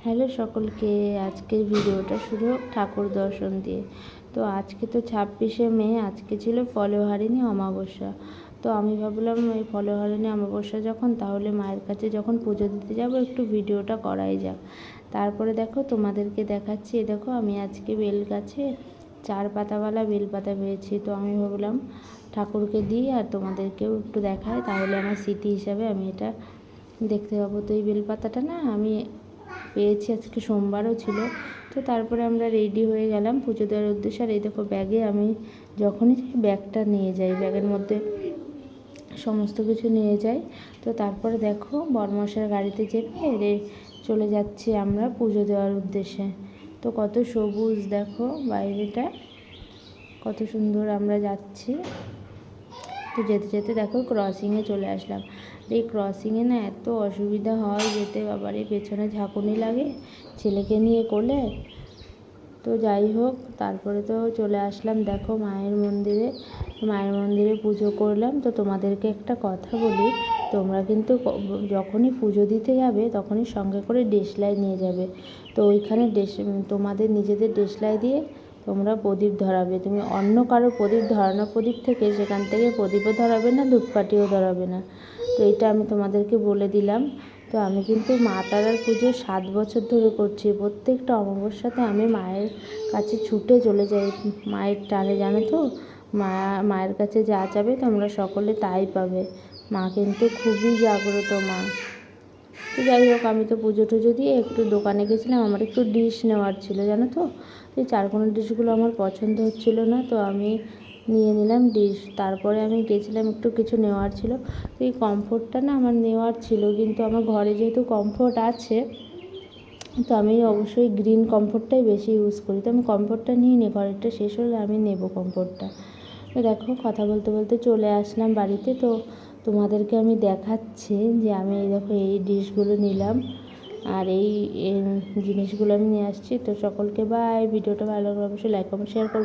Hello সকলকে, আজকের ভিডিওটা শুরু হোক ঠাকুর দর্শন দিয়ে। তো আজকে তো 26শে মে, আজকে ছিল ফলহারিণী অমাবস্যা। তো আমি ভাবলাম ওই ফলহারিণী অমাবস্যা যখন, তাহলে মায়ের কাছে যখন পুজো দিতে যাব একটু ভিডিওটা করাই যাক। তারপরে দেখো তোমাদেরকে দেখাচ্ছি। দেখো আমি আজকে বেল গাছে 4 পাতাওয়ালা বেলপাতা পেয়েছি। তো আমি ভাবলাম ঠাকুরকে দিই আর তোমাদেরকেও একটু দেখাই, তাহলে আমার স্মৃতি হিসাবে আমি এটা দেখতে পাবো। তো এই বেলপাতাটা না আমি পেয়েছি, আজকে সোমবারও ছিল। তো তারপরে আমরা রেডি হয়ে গেলাম পুজো দেওয়ার উদ্দেশ্যে। আর এই দেখো ব্যাগে আমি যখনই ব্যাগটা নিয়ে যাই, ব্যাগের মধ্যে সমস্ত কিছু নিয়ে যাই। তো তারপরে দেখো বরমশাইয়ের গাড়িতে চেপে চলে যাচ্ছি আমরা পুজো দেওয়ার উদ্দেশ্যে। তো কত সবুজ দেখো বাইরেটা, কত সুন্দর আমরা যাচ্ছি। তো যেতে যেতে দেখো ক্রসিংয়ে চলে আসলাম। এই ক্রসিংয়ে না এত অসুবিধা হয় যেতে, বাবারে পেছনে ঝাঁকুনি লাগে ছেলেকে নিয়ে কোলে। তো যাই হোক, তারপরে তো চলে আসলাম দেখো মায়ের মন্দিরে পুজো করলাম। তো তোমাদেরকে একটা কথা বলি, তোমরা কিন্তু যখনই পুজো দিতে যাবে তখনই সঙ্গে করে দেশলাই নিয়ে যাবে। তো ওইখানে তোমাদের নিজেদের দেশলাই দিয়ে তোমরা প্রদীপ ধরাবে। তুমি অন্য কারো প্রদীপ ধরানো প্রদীপ থেকে সেখান থেকে প্রদীপও ধরাবে না, ধূপকাঠিও ধরাবে না। তো এটা আমি তোমাদেরকে বলে দিলাম। তো আমি কিন্তু মা তারার পুজো 7 বছর ধরে করছি। প্রত্যেকটা অমাবস্যাতে আমি মায়ের কাছে ছুটে চলে যাই মায়ের টানে, জানো তো। মায়ের কাছে যা চাবে তোমরা সকলে তাই পাবে। মা কিন্তু খুবই জাগ্রত মা। তো যাই হোক, আমি তো পুজো টুজো দিয়ে একটু দোকানে গেছিলাম, আমার একটু ডিশ নেওয়ার ছিল, জানো তো। এই চারকোনা ডিশগুলো আমার পছন্দ হচ্ছিলো না, তো আমি নিয়ে নিলাম ডিশ। তারপরে আমি গেছিলাম একটু কিছু নেওয়ার ছিল। তো এই কমফোর্টটা না আমার নেওয়ার ছিল, কিন্তু আমার ঘরে যেহেতু কমফোর্ট আছে, তো আমি অবশ্যই গ্রিন কমফোর্টটাই বেশি ইউজ করি। তো আমি কমফোর্টটা নিয়ে নিই, ঘরেরটা শেষ হলে আমি নেব কমফোর্টটা। তো দেখো কথা বলতে বলতে চলে আসলাম বাড়িতে। তো তোমাদেরকে আমি দেখাচ্ছি যে আমি এই দেখো এই ডিশগুলো নিলাম আর এই জিনিসগুলো আমি নিয়ে আসছি। তো সকলকে বাই। ভিডিওটা ভালো লাগলে অবশ্যই লাইক কমেন্ট শেয়ার করবো।